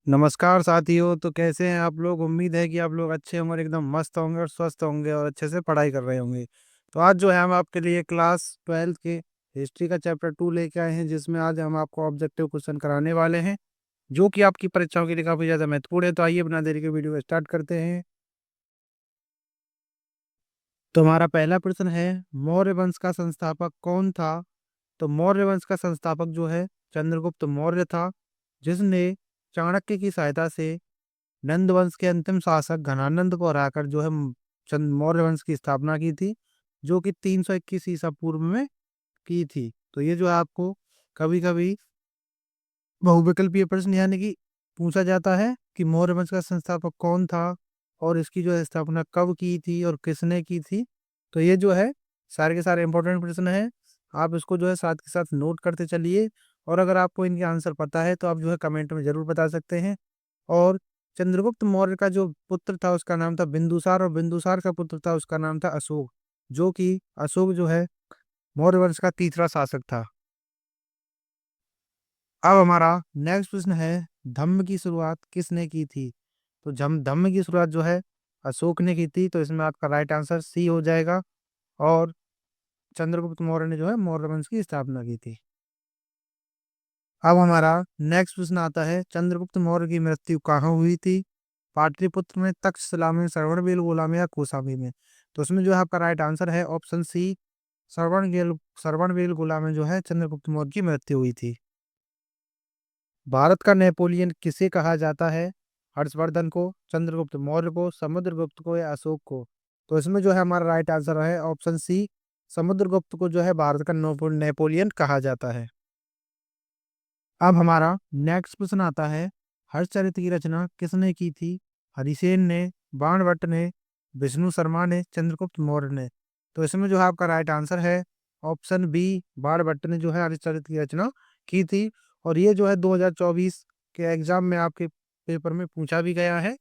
नमस्कार साथियों। तो कैसे हैं आप लोग? उम्मीद है कि आप लोग अच्छे होंगे और एकदम मस्त होंगे और स्वस्थ होंगे और अच्छे से पढ़ाई कर रहे होंगे। तो आज जो है हम आपके लिए क्लास 12 के हिस्ट्री का चैप्टर 2 लेके आए हैं, जिसमें आज हम आपको ऑब्जेक्टिव क्वेश्चन कराने वाले हैं, जो कि आपकी परीक्षाओं के लिए काफी ज्यादा महत्वपूर्ण है। तो आइए बिना देरी के वीडियो को स्टार्ट करते हैं। तो हमारा पहला प्रश्न है, मौर्य वंश का संस्थापक कौन था? तो मौर्य वंश का संस्थापक जो है चंद्रगुप्त मौर्य था, जिसने चाणक्य की सहायता से नंद वंश के अंतिम शासक घनानंद को हराकर जो है चंद मौर्य वंश की स्थापना की थी, जो कि 321 ईसा पूर्व में की थी। तो ये जो है आपको कभी कभी बहुविकल्पीय प्रश्न यानी कि पूछा जाता है कि मौर्य वंश का संस्थापक कौन था और इसकी जो है स्थापना कब की थी और किसने की थी। तो ये जो है सारे के सारे इंपॉर्टेंट प्रश्न है। आप इसको जो है साथ के साथ नोट करते चलिए, और अगर आपको इनके आंसर पता है तो आप जो है कमेंट में जरूर बता सकते हैं। और चंद्रगुप्त मौर्य का जो पुत्र था उसका नाम था बिंदुसार, और बिंदुसार का पुत्र था उसका नाम था अशोक, जो कि अशोक जो है मौर्य वंश का तीसरा शासक था। अब हमारा नेक्स्ट प्रश्न है, धम्म की शुरुआत किसने की थी? तो धम्म की शुरुआत जो है अशोक ने की थी, तो इसमें आपका राइट आंसर सी हो जाएगा। और चंद्रगुप्त मौर्य ने जो है मौर्य वंश की स्थापना की थी। अब हमारा नेक्स्ट प्रश्न आता है, चंद्रगुप्त मौर्य की मृत्यु कहाँ हुई थी? पाटलिपुत्र में, तक्षशिला में, श्रवणबेलगोला में या कौशाम्बी में? तो उसमें जो है आपका राइट आंसर है ऑप्शन सी, श्रवणबेलगोला में जो है चंद्रगुप्त मौर्य की मृत्यु हुई थी। भारत का नेपोलियन किसे कहा जाता है? हर्षवर्धन को, चंद्रगुप्त मौर्य को, समुद्रगुप्त को या अशोक को? तो इसमें जो है हमारा राइट आंसर है ऑप्शन सी, समुद्रगुप्त को जो है भारत का नेपोलियन कहा जाता है। अब हमारा नेक्स्ट प्रश्न आता है, हर्षचरित की रचना किसने की थी? हरिसेन ने, बाणभट्ट ने, विष्णु शर्मा ने, चंद्रगुप्त मौर्य ने? तो इसमें जो है आपका राइट आंसर है ऑप्शन बी, बाणभट्ट ने जो है हरिश्चरित की रचना की थी। और ये जो है 2024 के एग्जाम में आपके पेपर में पूछा भी गया है।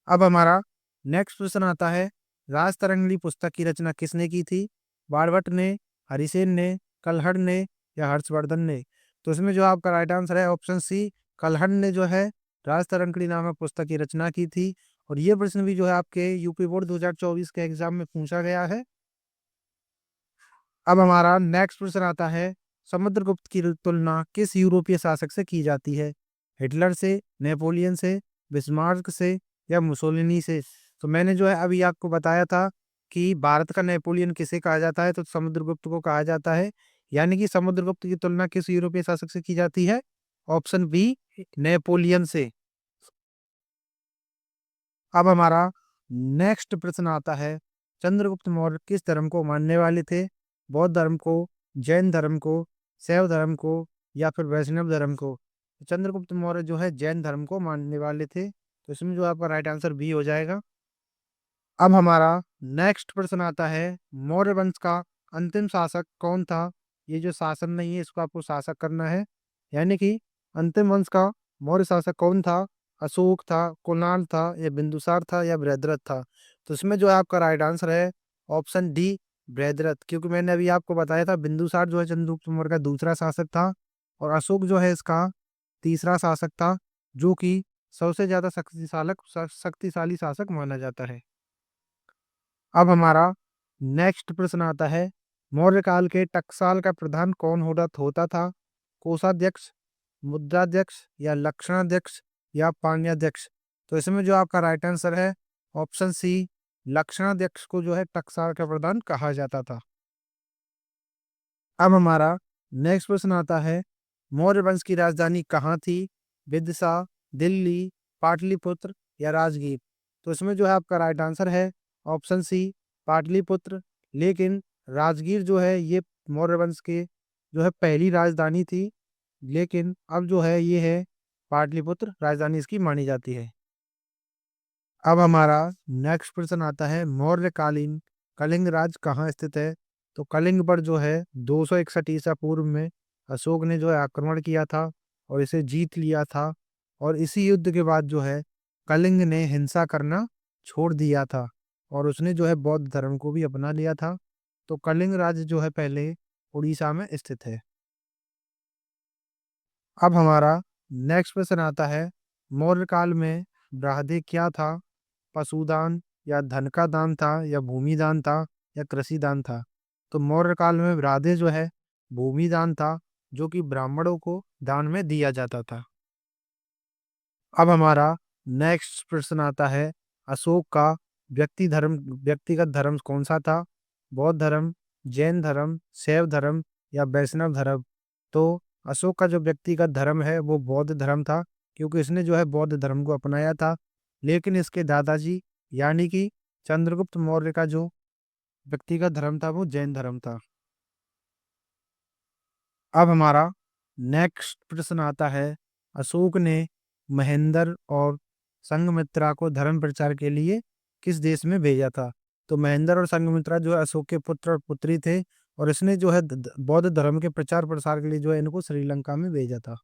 अब हमारा नेक्स्ट प्रश्न आता है, राजतरंगिणी पुस्तक की रचना किसने की थी? बाणभट्ट ने, हरिसेन ने, कल्हड़ ने या हर्षवर्धन ने? तो इसमें जो आपका राइट आंसर है ऑप्शन सी, कल्हड़ ने जो है राजतरंगिणी नामक पुस्तक की रचना की थी। और ये प्रश्न भी जो है आपके यूपी बोर्ड 2024 के एग्जाम में पूछा गया है। अब हमारा नेक्स्ट प्रश्न आता है, समुद्रगुप्त की तुलना किस यूरोपीय शासक से की जाती है? हिटलर से, नेपोलियन से, बिस्मार्क से या मुसोलिनी से? तो मैंने जो है अभी आपको बताया था कि भारत का नेपोलियन किसे कहा जाता है, तो समुद्रगुप्त को कहा जाता है। यानी कि समुद्रगुप्त की तुलना किस यूरोपीय शासक से की जाती है? ऑप्शन बी, नेपोलियन से। अब हमारा नेक्स्ट प्रश्न आता है, चंद्रगुप्त मौर्य किस धर्म को मानने वाले थे? बौद्ध धर्म को, जैन धर्म को, शैव धर्म को या फिर वैष्णव धर्म को? तो चंद्रगुप्त मौर्य जो है जैन धर्म को मानने वाले थे, तो इसमें जो आपका राइट आंसर बी हो जाएगा। अब हमारा नेक्स्ट प्रश्न आता है, मौर्य वंश का अंतिम शासक कौन था? ये जो शासन नहीं है इसको आपको शासक करना है। यानी कि अंतिम वंश का मौर्य शासक कौन था? अशोक था, कुणाल था या बिंदुसार था या बृहद्रथ था? तो इसमें जो है आपका राइट आंसर है ऑप्शन डी, बृहद्रथ। क्योंकि मैंने अभी आपको बताया था बिंदुसार जो है चंद्रगुप्त मौर्य का दूसरा शासक था, और अशोक जो है इसका तीसरा शासक था, जो कि सबसे ज्यादा शक्तिशाली शासक माना जाता है। अब हमारा नेक्स्ट प्रश्न आता है, मौर्य काल के टकसाल का प्रधान कौन होता था? कोषाध्यक्ष, मुद्राध्यक्ष या लक्षणाध्यक्ष या पाण्याध्यक्ष? तो इसमें जो आपका राइट आंसर है ऑप्शन सी, लक्षणाध्यक्ष को जो है टकसाल का प्रधान कहा जाता था। अब हमारा नेक्स्ट प्रश्न आता है, मौर्य वंश की राजधानी कहाँ थी? विदिशा, दिल्ली, पाटलिपुत्र या राजगीर? तो इसमें जो है आपका राइट आंसर है ऑप्शन सी, पाटलिपुत्र। लेकिन राजगीर जो है ये मौर्य वंश के जो है पहली राजधानी थी, लेकिन अब जो है ये है पाटलिपुत्र राजधानी इसकी मानी जाती है। अब हमारा नेक्स्ट प्रश्न आता है, मौर्यकालीन कलिंग राज कहाँ स्थित है? तो कलिंग पर जो है 261 ईसा पूर्व में अशोक ने जो है आक्रमण किया था और इसे जीत लिया था। और इसी युद्ध के बाद जो है कलिंग ने हिंसा करना छोड़ दिया था, और उसने जो है बौद्ध धर्म को भी अपना लिया था। तो कलिंग राज्य जो है पहले उड़ीसा में स्थित है। अब हमारा नेक्स्ट प्रश्न आता है, मौर्य काल में ब्राह्मण क्या था? पशुदान या धन का दान था या भूमि दान था या कृषि दान था? तो मौर्य काल में ब्राह्मण जो है भूमि दान था, जो कि ब्राह्मणों को दान में दिया जाता था। अब हमारा नेक्स्ट प्रश्न आता है, अशोक का व्यक्तिगत धर्म कौन सा था? बौद्ध धर्म, जैन धर्म, शैव धर्म या वैष्णव धर्म? तो अशोक का जो व्यक्तिगत धर्म है वो बौद्ध धर्म था, क्योंकि इसने जो है बौद्ध धर्म को अपनाया था। लेकिन इसके दादाजी यानी कि चंद्रगुप्त मौर्य का जो व्यक्तिगत धर्म था वो जैन धर्म था। अब हमारा नेक्स्ट प्रश्न आता है, अशोक ने महेंद्र और संघमित्रा को धर्म प्रचार के लिए किस देश में भेजा था? तो महेंद्र और संघमित्रा जो है अशोक के पुत्र और पुत्री थे, और इसने जो है बौद्ध धर्म के प्रचार प्रसार के लिए जो है इनको श्रीलंका में भेजा था।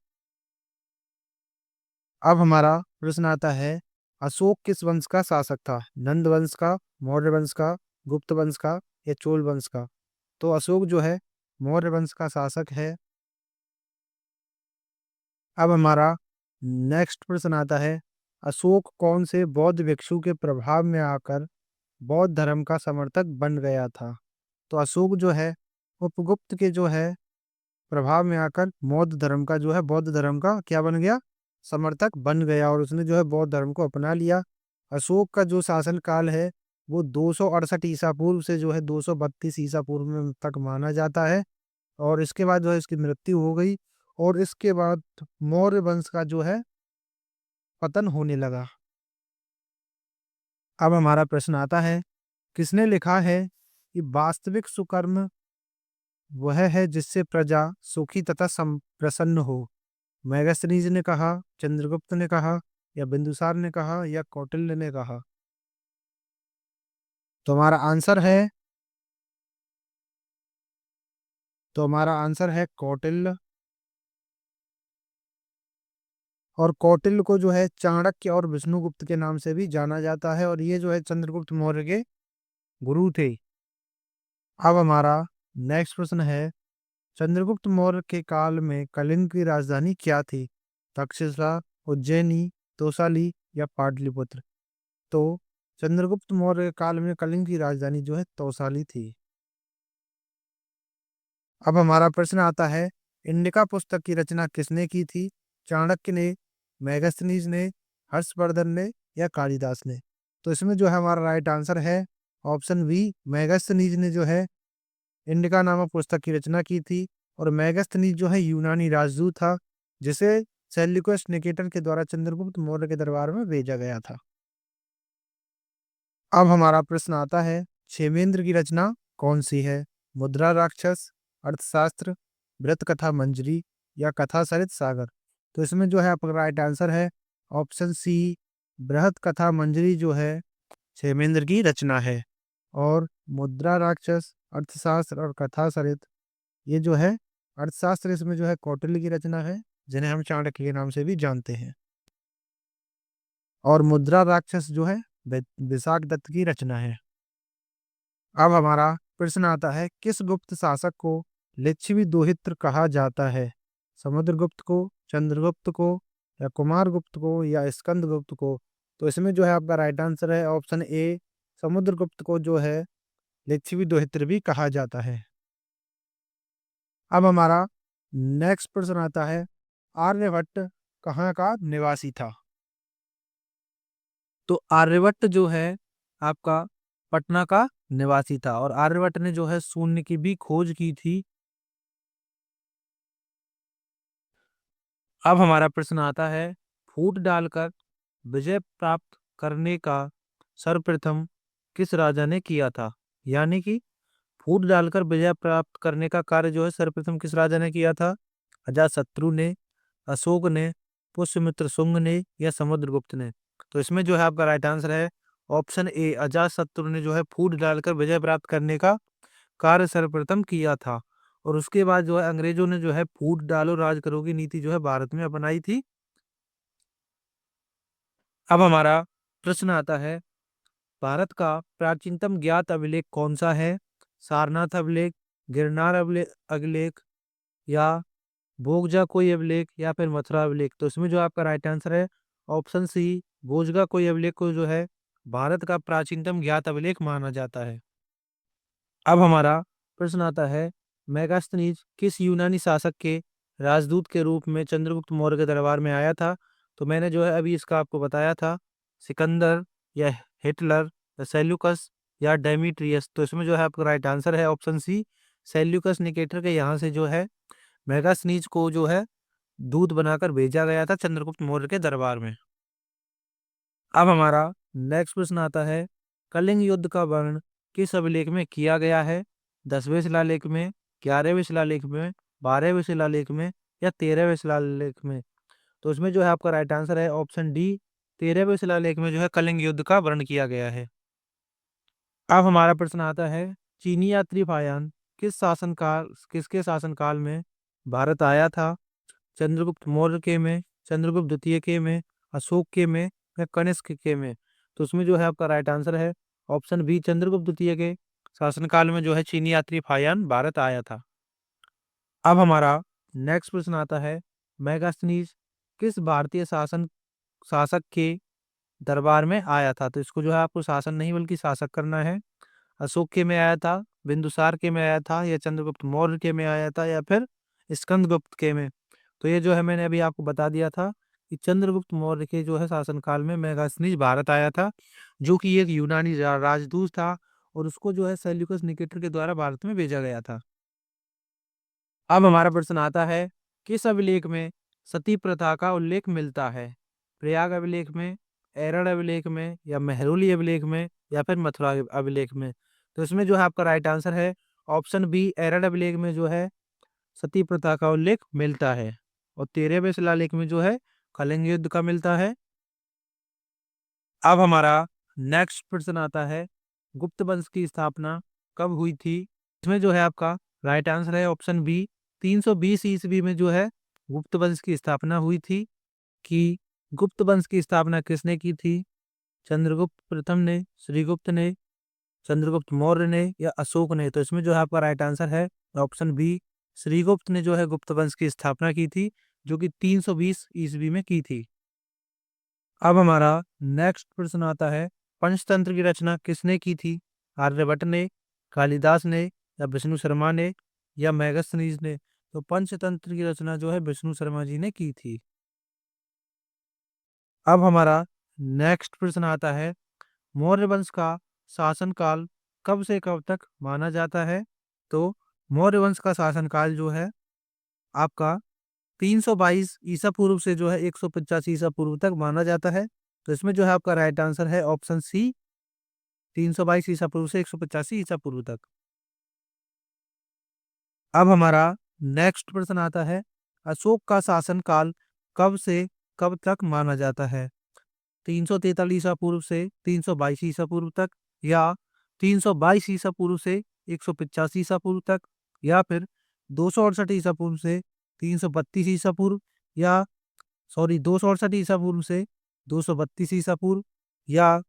अब हमारा प्रश्न आता है, अशोक किस वंश का शासक था? नंद वंश का, मौर्य वंश का, गुप्त वंश का या चोल वंश का? तो अशोक जो है मौर्य वंश का शासक है। अब हमारा नेक्स्ट प्रश्न आता है, अशोक कौन से बौद्ध भिक्षु के प्रभाव में आकर बौद्ध धर्म का समर्थक बन गया था? तो अशोक जो है उपगुप्त के जो है प्रभाव में आकर बौद्ध धर्म का क्या बन गया? समर्थक बन गया, और उसने जो है बौद्ध धर्म को अपना लिया। अशोक का जो शासन काल है वो 268 ईसा पूर्व से जो है 232 ईसा पूर्व में तक माना जाता है, और इसके बाद जो है इसकी मृत्यु हो गई, और इसके बाद मौर्य वंश का जो है पतन होने लगा। अब हमारा प्रश्न आता है, किसने लिखा है कि वास्तविक सुकर्म वह है जिससे प्रजा सुखी तथा प्रसन्न हो? मेगास्थनीज ने कहा, चंद्रगुप्त ने कहा या बिंदुसार ने कहा या कौटिल्य ने कहा? तो हमारा आंसर है कौटिल्य। और कौटिल्य को जो है चाणक्य और विष्णुगुप्त के नाम से भी जाना जाता है, और ये जो है चंद्रगुप्त मौर्य के गुरु थे। अब हमारा नेक्स्ट प्रश्न है, चंद्रगुप्त मौर्य के काल में कलिंग की राजधानी क्या थी? तक्षशिला, उज्जैनी, तोसाली या पाटलिपुत्र? तो चंद्रगुप्त मौर्य के काल में कलिंग की राजधानी जो है तौसाली थी। अब हमारा प्रश्न आता है, इंडिका पुस्तक की रचना किसने की थी? चाणक्य ने, मेगास्थनीज ने, हर्षवर्धन ने या कालिदास ने? तो इसमें जो है हमारा राइट आंसर है ऑप्शन बी, मेगास्थनीज ने जो है इंडिका नामक पुस्तक की रचना की थी। और मेगास्थनीज जो है यूनानी राजदूत था, जिसे सेल्यूकस निकेटर के द्वारा चंद्रगुप्त मौर्य के दरबार में भेजा गया था। अब हमारा प्रश्न आता है, क्षेमेंद्र की रचना कौन सी है? मुद्रा राक्षस, अर्थशास्त्र, वृत्त कथा मंजरी या कथा सरित सागर? तो इसमें जो है आपका राइट आंसर है ऑप्शन सी, बृहत कथा मंजरी जो है क्षेमेंद्र की रचना है। और मुद्रा राक्षस, अर्थशास्त्र और कथा सरित, ये जो है अर्थशास्त्र, इसमें जो है कौटिल्य की रचना है, जिन्हें हम चाणक्य के नाम से भी जानते हैं। और मुद्रा राक्षस जो है विशाख दत्त की रचना है। अब हमारा प्रश्न आता है, किस गुप्त शासक को लिच्छवी दोहित्र कहा जाता है? समुद्रगुप्त को, चंद्रगुप्त को या कुमारगुप्त को या स्कंदगुप्त को? तो इसमें जो है आपका राइट आंसर है ऑप्शन ए, समुद्रगुप्त को जो है लिच्छवी दोहित्र भी कहा जाता है। अब हमारा नेक्स्ट प्रश्न आता है, आर्यभट्ट कहाँ का निवासी था? तो आर्यभट्ट जो है आपका पटना का निवासी था, और आर्यभट्ट ने जो है शून्य की भी खोज की थी। अब हमारा प्रश्न आता है, फूट डालकर विजय प्राप्त करने का सर्वप्रथम किस राजा ने किया था? यानी कि फूट डालकर विजय प्राप्त करने का कार्य जो है सर्वप्रथम किस राजा ने किया था? अजातशत्रु ने, अशोक ने, पुष्यमित्र शुंग ने या समुद्रगुप्त ने? तो इसमें जो है आपका राइट आंसर है ऑप्शन ए, अजातशत्रु ने जो है फूट डालकर विजय प्राप्त करने का कार्य सर्वप्रथम किया था। और उसके बाद जो है अंग्रेजों ने जो है फूट डालो राज करो की नीति जो है भारत में अपनाई थी। अब हमारा प्रश्न आता है, भारत का प्राचीनतम ज्ञात अभिलेख कौन सा है? सारनाथ अभिलेख, गिरनार अभिलेख या भोगजा कोई अभिलेख या फिर मथुरा अभिलेख। तो इसमें जो आपका राइट आंसर है ऑप्शन सी, भोजगा कोई अभिलेख को जो है भारत का प्राचीनतम ज्ञात अभिलेख माना जाता है। अब हमारा प्रश्न आता है, मेगास्थनीज किस यूनानी शासक के राजदूत के रूप में चंद्रगुप्त मौर्य के दरबार में आया था? तो मैंने जो है अभी इसका आपको बताया था, सिकंदर या हिटलर या सेल्यूकस या डेमीट्रियस। तो इसमें जो है आपका राइट आंसर है ऑप्शन सी, सेल्यूकस निकेटर के यहाँ से जो है मेगास्थनीज को जो है दूत बनाकर भेजा गया था चंद्रगुप्त मौर्य के दरबार में। अब हमारा नेक्स्ट प्रश्न आता है, कलिंग युद्ध का वर्णन किस अभिलेख में किया गया है? 10वें शिलालेख में, 11वें शिलालेख में, 12वें शिलालेख में या 13वें शिलालेख में? तो इसमें जो है आपका राइट आंसर है ऑप्शन डी, 13वें शिलालेख में जो है कलिंग युद्ध का वर्णन किया गया है। अब हमारा प्रश्न आता है, चीनी यात्री फायान किसके शासनकाल में भारत आया था? चंद्रगुप्त मौर्य के में, चंद्रगुप्त द्वितीय के में, अशोक के में या कनिष्क के में? तो उसमें जो है आपका राइट आंसर है ऑप्शन बी, चंद्रगुप्त द्वितीय के शासनकाल में जो है चीनी यात्री फायान भारत आया था। अब हमारा नेक्स्ट प्रश्न आता है, मेगास्थनीज किस भारतीय शासक के दरबार में आया था? तो इसको जो है आपको शासन नहीं बल्कि शासक करना है। अशोक के में आया था, बिंदुसार के में आया था या चंद्रगुप्त मौर्य के में आया था या फिर स्कंदगुप्त के में? तो ये जो है मैंने अभी आपको बता दिया था कि चंद्रगुप्त मौर्य के जो है शासनकाल में मेगास्थनीज भारत आया था, जो कि एक यूनानी राजदूत था और उसको जो है सेल्यूकस निकेटर के द्वारा भारत में भेजा गया था। अब हमारा प्रश्न आता है, किस अभिलेख में सती प्रथा का उल्लेख मिलता है? प्रयाग अभिलेख में, एरड़ अभिलेख में या मेहरौली अभिलेख में या फिर मथुरा अभिलेख में? तो इसमें जो है आपका राइट आंसर है ऑप्शन बी, एरड़ अभिलेख में जो है सती प्रथा का उल्लेख मिलता है। और 13वें शिलालेख में जो है कलिंग युद्ध का मिलता है। अब हमारा नेक्स्ट प्रश्न आता है, गुप्त वंश की स्थापना कब हुई थी? इसमें जो है आपका राइट आंसर है ऑप्शन बी, 320 ईस्वी में जो है गुप्त वंश की स्थापना हुई थी। कि गुप्त वंश की स्थापना किसने की थी? चंद्रगुप्त प्रथम ने, श्रीगुप्त ने, चंद्रगुप्त मौर्य ने या अशोक ने? तो इसमें जो है आपका राइट आंसर है ऑप्शन बी, श्रीगुप्त ने जो है गुप्त वंश की स्थापना की थी, जो कि 320 ईस्वी में की थी। अब हमारा नेक्स्ट प्रश्न आता है, पंचतंत्र की रचना किसने की थी? आर्यभट्ट ने, कालिदास ने या विष्णु शर्मा ने या मेगास्थनीज ने? तो पंचतंत्र की रचना जो है विष्णु शर्मा जी ने की थी। अब हमारा नेक्स्ट प्रश्न आता है, मौर्य वंश का शासनकाल कब से कब तक माना जाता है? तो मौर्य वंश का शासनकाल जो है आपका 322 ईसा पूर्व से जो है 185 ईसा पूर्व तक माना जाता है। तो इसमें जो है आपका राइट आंसर है ऑप्शन सी, 322 ईसा पूर्व से 185 ईसा पूर्व तक। अब हमारा नेक्स्ट प्रश्न आता है, अशोक का शासनकाल कब से कब तक माना जाता है? 343 ईसा पूर्व से 322 ईसा पूर्व तक या 322 ईसा पूर्व से 185 ईसा पूर्व तक या फिर 268 ईसा पूर्व से 332 ईसा पूर्व या 268 ईसा पूर्व से 232 ईसा पूर्व या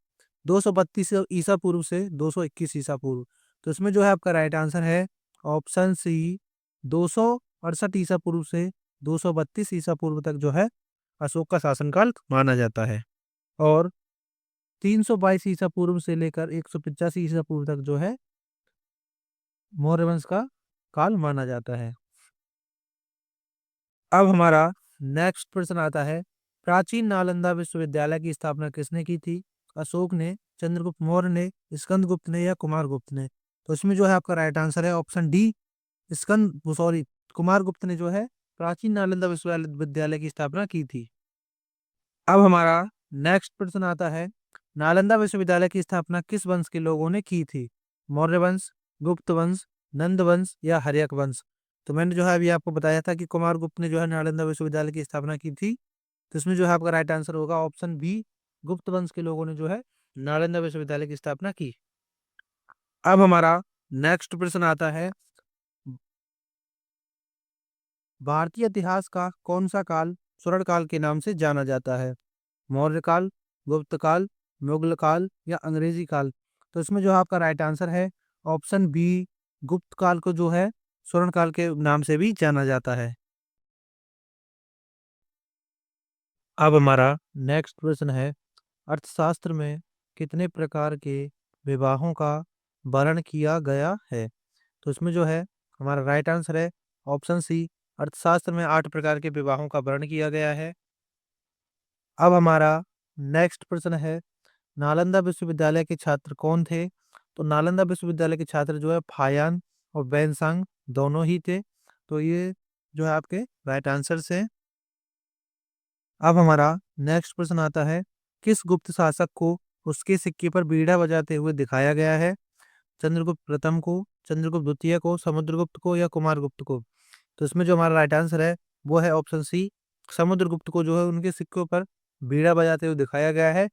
232 ईसा पूर्व से 221 ईसा पूर्व? तो इसमें जो है आपका राइट आंसर है ऑप्शन सी, 268 ईसा पूर्व से 232 ईसा पूर्व तक जो है अशोक का शासनकाल माना जाता है। और 322 ईसा पूर्व से लेकर 185 ईसा पूर्व तक जो है मौर्य वंश का काल माना जाता है। अब हमारा नेक्स्ट प्रश्न आता है, प्राचीन नालंदा विश्वविद्यालय की स्थापना किसने की थी? अशोक ने, चंद्रगुप्त मौर्य ने, स्कंदगुप्त ने या कुमारगुप्त ने? तो इसमें जो है आपका राइट आंसर है ऑप्शन डी, कुमारगुप्त ने जो है प्राचीन नालंदा विश्वविद्यालय की स्थापना की थी। अब हमारा नेक्स्ट प्रश्न आता है, नालंदा विश्वविद्यालय की स्थापना किस वंश के लोगों ने की थी? मौर्य वंश, गुप्त वंश, नंद वंश या हर्यक वंश? तो मैंने जो है अभी आपको बताया था कि कुमारगुप्त ने जो है नालंदा विश्वविद्यालय की स्थापना की थी। तो इसमें जो है आपका राइट आंसर होगा ऑप्शन बी, गुप्त वंश के लोगों ने जो है नालंदा विश्वविद्यालय की स्थापना की। अब हमारा नेक्स्ट प्रश्न आता है, भारतीय इतिहास का कौन सा काल स्वर्ण काल के नाम से जाना जाता है? मौर्य काल, गुप्त काल, मुगल काल या अंग्रेजी काल? तो इसमें जो आपका राइट आंसर है ऑप्शन बी, गुप्त काल को जो है स्वर्ण काल के नाम से भी जाना जाता है। अब हमारा नेक्स्ट प्रश्न है, अर्थशास्त्र में कितने प्रकार के विवाहों का वर्णन किया गया है? तो इसमें जो है हमारा राइट आंसर है ऑप्शन सी, अर्थशास्त्र में 8 प्रकार के विवाहों का वर्णन किया गया है। अब हमारा नेक्स्ट प्रश्न है, नालंदा विश्वविद्यालय के छात्र कौन थे? तो नालंदा विश्वविद्यालय के छात्र जो है फायान और बैनसांग दोनों ही थे। तो ये जो है आपके राइट आंसर से। अब हमारा नेक्स्ट प्रश्न आता है, किस गुप्त शासक को उसके सिक्के पर बीड़ा बजाते हुए दिखाया गया है? चंद्रगुप्त प्रथम को, चंद्रगुप्त द्वितीय को, समुद्रगुप्त को या कुमारगुप्त को? तो इसमें जो हमारा राइट आंसर है वो है ऑप्शन सी, समुद्रगुप्त को जो है उनके सिक्कों पर बीड़ा बजाते हुए दिखाया गया है।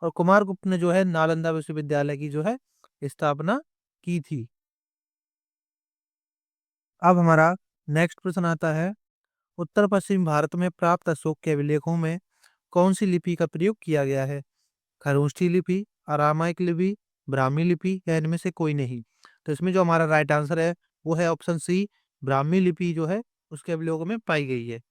और कुमारगुप्त ने जो है नालंदा विश्वविद्यालय की जो है स्थापना की थी। अब हमारा नेक्स्ट प्रश्न आता है, उत्तर पश्चिम भारत में प्राप्त अशोक के अभिलेखों में कौन सी लिपि का प्रयोग किया गया है? खरोष्ठी लिपि, अरामाइक लिपि, ब्राह्मी लिपि या इनमें से कोई नहीं? तो इसमें जो हमारा राइट आंसर है वो है ऑप्शन सी, ब्राह्मी लिपि जो है उसके अवलोकन में पाई गई है।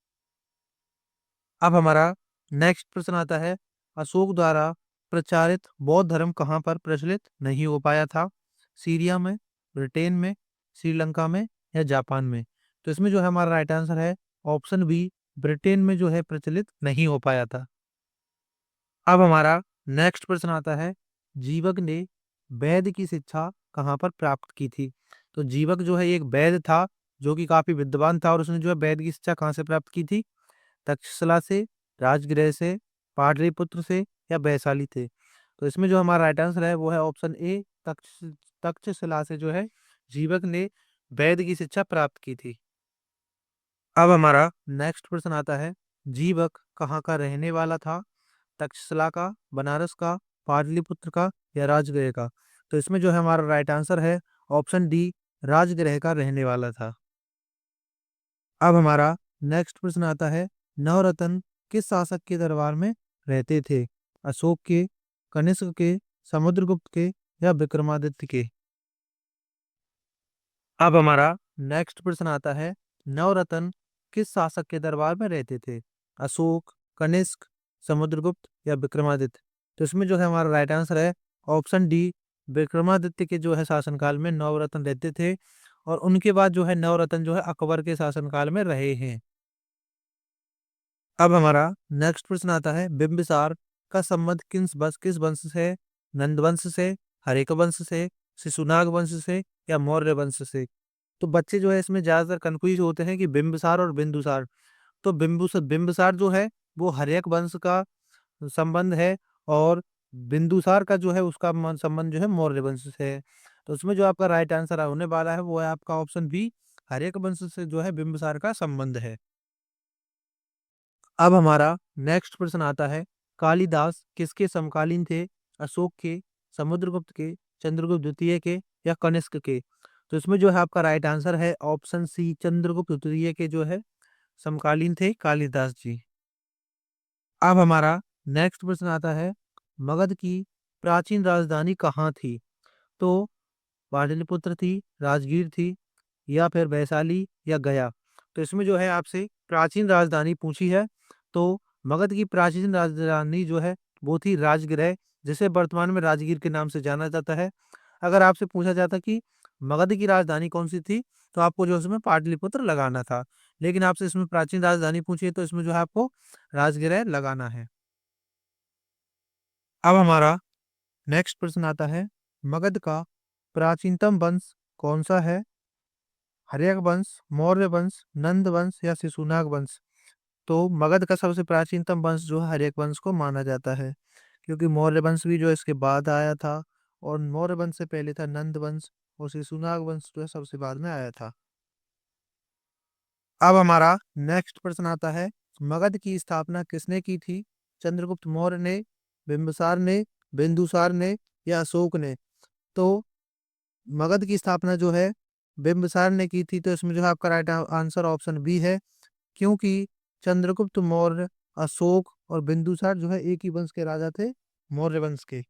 अब हमारा नेक्स्ट प्रश्न आता है, अशोक द्वारा प्रचारित बौद्ध धर्म कहाँ पर प्रचलित नहीं हो पाया था? सीरिया में, ब्रिटेन में, श्रीलंका में या जापान में? तो इसमें जो है हमारा राइट आंसर है ऑप्शन बी, ब्रिटेन में जो है प्रचलित नहीं हो पाया था। अब हमारा नेक्स्ट प्रश्न आता है, जीवक ने वैद्य की शिक्षा कहाँ पर प्राप्त की थी? तो जीवक जो है एक वैद्य था जो कि काफी विद्वान था और उसने जो है वैद्य की शिक्षा कहाँ से प्राप्त की थी? तक्षशिला से, राजगृह से, पाटलिपुत्र से या वैशाली थे? तो इसमें जो हमारा राइट आंसर है वो है ऑप्शन ए, तक्षशिला से जो है जीवक ने वैद्य की शिक्षा प्राप्त की थी। अब हमारा नेक्स्ट प्रश्न आता है, जीवक कहाँ का रहने वाला था? तक्षशिला का, बनारस का, पाटलिपुत्र का या राजगृह का? तो इसमें जो है हमारा राइट आंसर है ऑप्शन डी, राजगृह का रहने वाला था। अब हमारा नेक्स्ट प्रश्न आता है, नवरत्न किस शासक के दरबार में रहते थे? अशोक के, कनिष्क के, समुद्रगुप्त के या विक्रमादित्य के? अब हमारा नेक्स्ट प्रश्न आता है, नवरत्न किस शासक के दरबार में रहते थे? अशोक, कनिष्क, समुद्रगुप्त या विक्रमादित्य? तो इसमें जो है हमारा राइट आंसर है ऑप्शन डी, विक्रमादित्य के जो है शासनकाल में नवरत्न रहते थे और उनके बाद जो है नवरत्न जो है अकबर के शासनकाल में रहे हैं। अब हमारा नेक्स्ट प्रश्न आता है, बिंबिसार का संबंध किस वंश से? नंद वंश से, हरेक वंश से, शिशुनाग वंश से या मौर्य वंश से? तो बच्चे जो है इसमें ज्यादातर कंफ्यूज होते हैं कि बिंबिसार और बिंदुसार। तो बिंबिसार जो है वो हर्यक वंश का संबंध है और बिंदुसार का जो है उसका संबंध जो है मौर्य वंश से है। तो उसमें जो आपका राइट आंसर होने वाला है वो है आपका ऑप्शन बी, हर्यक वंश से जो है बिंबिसार का संबंध है। अब हमारा नेक्स्ट प्रश्न आता है, कालिदास किसके समकालीन थे? अशोक के, समुद्रगुप्त के, चंद्रगुप्त द्वितीय के या कनिष्क के? तो इसमें जो है आपका राइट आंसर है ऑप्शन सी, चंद्रगुप्त द्वितीय के जो है समकालीन थे कालिदास जी। अब हमारा नेक्स्ट प्रश्न आता है, मगध की प्राचीन राजधानी कहाँ थी? तो पाटलिपुत्र थी, राजगीर थी या फिर वैशाली या गया? तो इसमें जो है आपसे प्राचीन राजधानी पूछी है। तो मगध की प्राचीन राजधानी जो है वो थी राजगृह, जिसे वर्तमान में राजगीर के नाम से जाना जाता है। अगर आपसे पूछा जाता कि मगध की राजधानी कौन सी थी तो आपको जो इसमें पाटलिपुत्र लगाना था, लेकिन आपसे इसमें प्राचीन राजधानी पूछी है तो इसमें जो है आपको राजगृह लगाना है। अब हमारा नेक्स्ट प्रश्न आता है, मगध का प्राचीनतम वंश कौन सा है? हर्यक वंश, मौर्य वंश, नंद वंश या शिशुनाग वंश? तो मगध का सबसे प्राचीनतम वंश जो है हर्यक वंश को माना जाता है, क्योंकि मौर्य वंश भी जो है इसके बाद आया था और मौर्य वंश से पहले था नंद वंश और शिशुनाग वंश जो है सबसे बाद में आया था। अब हमारा नेक्स्ट प्रश्न आता है, मगध की स्थापना किसने की थी? चंद्रगुप्त मौर्य ने, बिंबिसार ने, बिंदुसार ने या अशोक ने? तो मगध की स्थापना जो है बिंबिसार ने की थी, तो इसमें जो है आपका राइट आंसर ऑप्शन बी है, क्योंकि चंद्रगुप्त मौर्य, अशोक और बिंदुसार जो है एक ही वंश के राजा थे, मौर्य वंश के।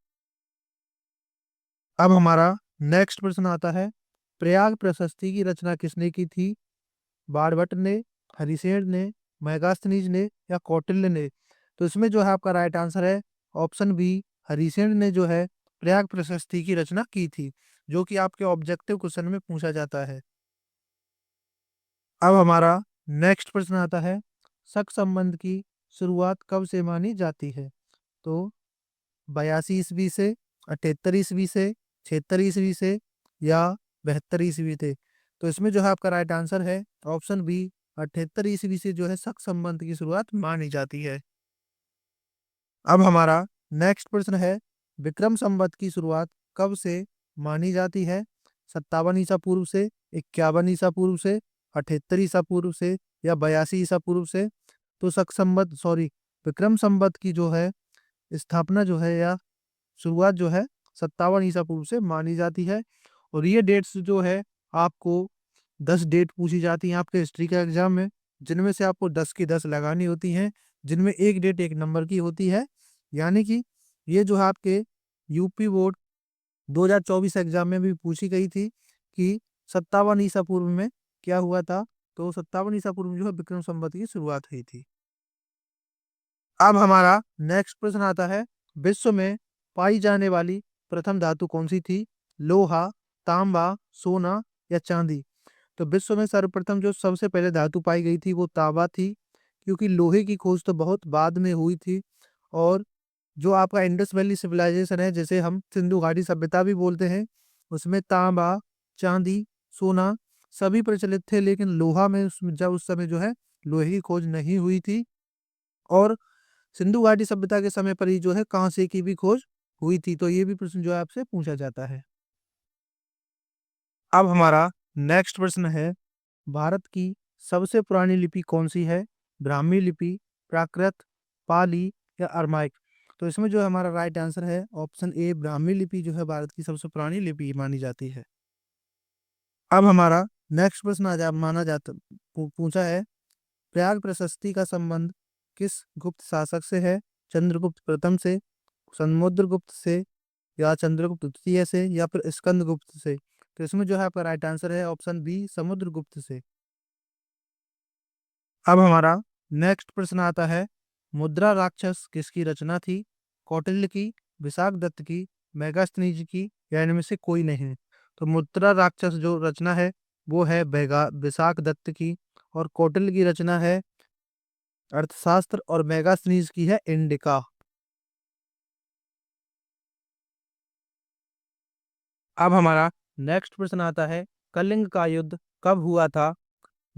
अब हमारा नेक्स्ट प्रश्न आता है, प्रयाग प्रशस्ति की रचना किसने की थी? बाणभट्ट ने, हरिसेन ने, मेगास्थनीज ने या कौटिल्य ने? तो इसमें जो है आपका राइट आंसर है ऑप्शन बी, हरिसेन ने जो है प्रयाग प्रशस्ति की रचना की थी, जो कि आपके ऑब्जेक्टिव क्वेश्चन में पूछा जाता है। अब हमारा नेक्स्ट प्रश्न आता है, शक संबंध की शुरुआत कब से मानी जाती है? तो 82 ईस्वी से, 78 ईस्वी से, 76 ईस्वी से, या 72 ईस्वी से? तो इसमें जो है आपका राइट आंसर है ऑप्शन बी, 78 ईस्वी से जो है शक संबंध की शुरुआत मानी जाती है। अब हमारा नेक्स्ट प्रश्न है, विक्रम संवत की शुरुआत कब से मानी जाती है? 57 ईसा पूर्व से, 51 ईसा पूर्व से, 78 ईसा पूर्व से, या 82 ईसा पूर्व से? तो शक संवत सॉरी विक्रम संवत की जो है स्थापना जो है या शुरुआत जो है 57 ईसा पूर्व से मानी जाती है। और ये डेट्स जो है आपको 10 डेट पूछी जाती हैं आपके हिस्ट्री के एग्जाम में, जिनमें से आपको 10 की 10 लगानी होती हैं, जिनमें एक डेट एक नंबर की होती है। यानी कि ये जो है आपके यूपी बोर्ड 2024 एग्जाम में भी पूछी गई थी कि 57 ईसा पूर्व में क्या हुआ था। तो 57 ईसा पूर्व में जो है विक्रम संवत की शुरुआत हुई थी। अब हमारा नेक्स्ट प्रश्न आता है, विश्व में पाई जाने वाली प्रथम धातु कौन सी थी? लोहा, तांबा, सोना, या चांदी? तो विश्व में सर्वप्रथम जो सबसे पहले धातु पाई गई थी वो तांबा थी, क्योंकि लोहे की खोज तो बहुत बाद में हुई थी। और जो आपका इंडस वैली सिविलाइजेशन है, जिसे हम सिंधु घाटी सभ्यता भी बोलते हैं, उसमें तांबा, चांदी, सोना सभी प्रचलित थे, लेकिन लोहा में जब उस समय जो है लोहे की खोज नहीं हुई थी। और सिंधु घाटी सभ्यता के समय पर ही जो है कांसे की भी खोज हुई थी। तो ये भी प्रश्न जो है आपसे पूछा जाता है। अब हमारा नेक्स्ट प्रश्न है, भारत की सबसे पुरानी लिपि कौन सी है? ब्राह्मी लिपि, प्राकृत, पाली, या अरमाइक? तो इसमें जो हमारा राइट आंसर है ऑप्शन ए, ब्राह्मी लिपि जो है भारत की सबसे पुरानी लिपि मानी जाती है। अब हमारा नेक्स्ट प्रश्न आज माना जाता पूछा है, प्रयाग प्रशस्ति का संबंध किस गुप्त शासक से है? चंद्रगुप्त प्रथम से, समुद्रगुप्त से, या चंद्रगुप्त द्वितीय से, या फिर स्कंदगुप्त से? तो इसमें जो है आपका राइट आंसर है ऑप्शन बी, समुद्रगुप्त से। अब हमारा नेक्स्ट प्रश्न आता है, मुद्रा राक्षस किसकी रचना थी? कौटिल्य की, विशाखदत्त की, मेगास्थनीज की, या इनमें से कोई नहीं? तो मुद्रा राक्षस जो रचना है वो है विशाखदत्त की, और कौटिल्य की रचना है अर्थशास्त्र, और मेगास्थनीज की है इंडिका। अब हमारा नेक्स्ट प्रश्न आता है, कलिंग का युद्ध कब हुआ था?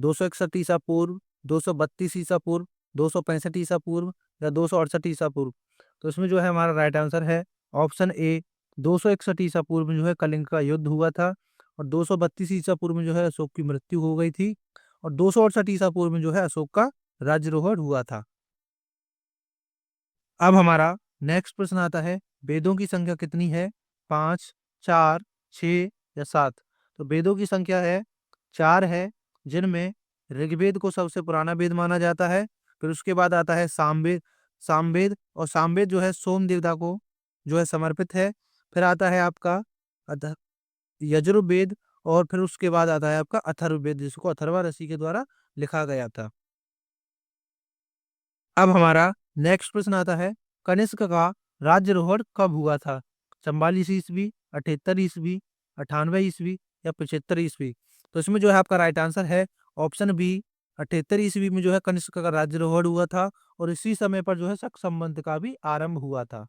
261 ईसा पूर्व, 232 ईसा पूर्व, 265 ईसा पूर्व, या 268 ईसा पूर्व? तो इसमें जो है हमारा राइट आंसर है ऑप्शन ए, 261 ईसा पूर्व में जो है कलिंग का युद्ध हुआ था। और 232 ईसा पूर्व में जो है अशोक की मृत्यु हो गई थी। और 268 ईसा पूर्व में जो है अशोक का राज्यारोहण हुआ था। अब हमारा नेक्स्ट प्रश्न आता है, वेदों की संख्या कितनी है? 5, 4, 6, या 7? तो वेदों की संख्या है 4 है, जिनमें ऋग्वेद को सबसे पुराना वेद माना जाता है। फिर उसके बाद आता है सामवेद। सामवेद और सामवेद जो है सोम देवता को जो है समर्पित है। फिर आता है आपका अथ- यजुर्वेद, और फिर उसके बाद आता है आपका अथर्ववेद, जिसको अथर्वा ऋषि के द्वारा लिखा गया था। अब हमारा नेक्स्ट प्रश्न आता है, कनिष्क का राज्यारोहण कब हुआ था? 44 ईस्वी, 78 ईस्वी, 98 ईस्वी, या 75 ईस्वी? तो इसमें जो है आपका राइट आंसर है ऑप्शन बी, 78 ईस्वी में जो है कनिष्क का राज्यारोहण हुआ था। और इसी समय पर जो है शक संबंध का भी आरंभ हुआ था।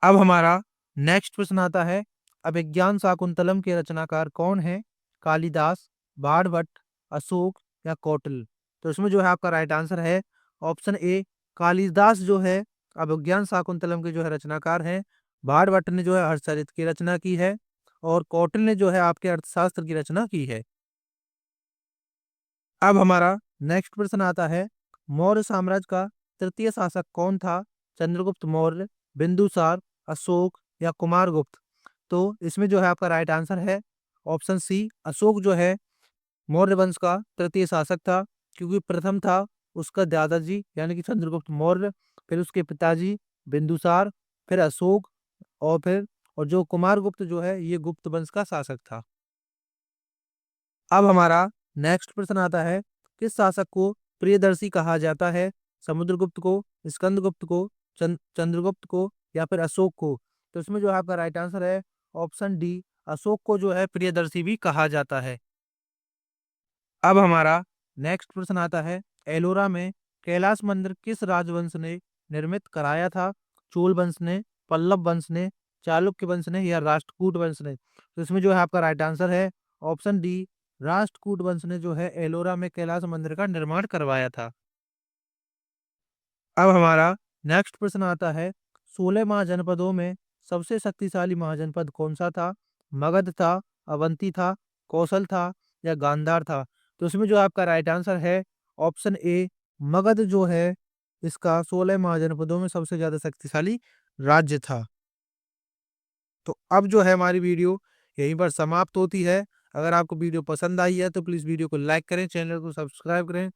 अब हमारा नेक्स्ट प्रश्न आता है, अभिज्ञान शाकुंतलम के रचनाकार कौन है? कालिदास, बाणभट्ट, अशोक, या कौटिल्य? तो इसमें जो है आपका राइट आंसर है ऑप्शन ए, कालिदास जो है अभिज्ञान शाकुंतलम के जो है रचनाकार हैं। बाणभट्ट ने जो है हर्षचरित की रचना की है। और कौटिल्य ने जो है आपके अर्थशास्त्र की रचना की है। अब हमारा नेक्स्ट प्रश्न आता है, मौर्य साम्राज्य का तृतीय शासक कौन था? चंद्रगुप्त मौर्य, बिंदुसार, अशोक, या कुमारगुप्त? तो इसमें जो है आपका राइट आंसर है ऑप्शन सी, अशोक जो है मौर्य वंश का तृतीय शासक था। क्योंकि प्रथम था उसका दादाजी यानी कि चंद्रगुप्त मौर्य, फिर उसके पिताजी बिंदुसार, फिर अशोक, और जो कुमारगुप्त जो है ये गुप्त वंश का शासक था। अब हमारा नेक्स्ट प्रश्न आता है, किस शासक को प्रियदर्शी कहा जाता है? समुद्रगुप्त को, स्कंदगुप्त को, चंद्रगुप्त को या फिर अशोक को? तो इसमें जो है आपका राइट आंसर है ऑप्शन डी, अशोक को जो है प्रियदर्शी भी कहा जाता है। अब हमारा नेक्स्ट प्रश्न आता है, एलोरा में कैलाश मंदिर किस राजवंश ने निर्मित कराया था? चोल वंश ने, पल्लव वंश ने, चालुक्य वंश ने या राष्ट्रकूट वंश ने? तो इसमें जो है आपका राइट आंसर है ऑप्शन डी, राष्ट्रकूट वंश ने जो है एलोरा में कैलाश मंदिर का निर्माण करवाया था। अब हमारा नेक्स्ट प्रश्न आता है, 16 महाजनपदों में सबसे शक्तिशाली महाजनपद कौन सा था? मगध था, अवंती था, कौशल था या गांधार था? तो इसमें जो आपका राइट आंसर है ऑप्शन ए, मगध जो है इसका 16 महाजनपदों में सबसे ज्यादा शक्तिशाली राज्य था। तो अब जो है हमारी वीडियो यहीं पर समाप्त होती है। अगर आपको वीडियो पसंद आई है तो प्लीज वीडियो को लाइक करें, चैनल को सब्सक्राइब करें।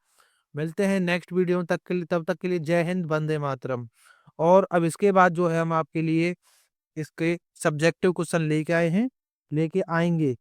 मिलते हैं नेक्स्ट वीडियो तक के लिए, तब तक के लिए जय हिंद, वंदे मातरम। और अब इसके बाद जो है हम आपके लिए इसके सब्जेक्टिव क्वेश्चन लेके आए हैं, लेके आएंगे।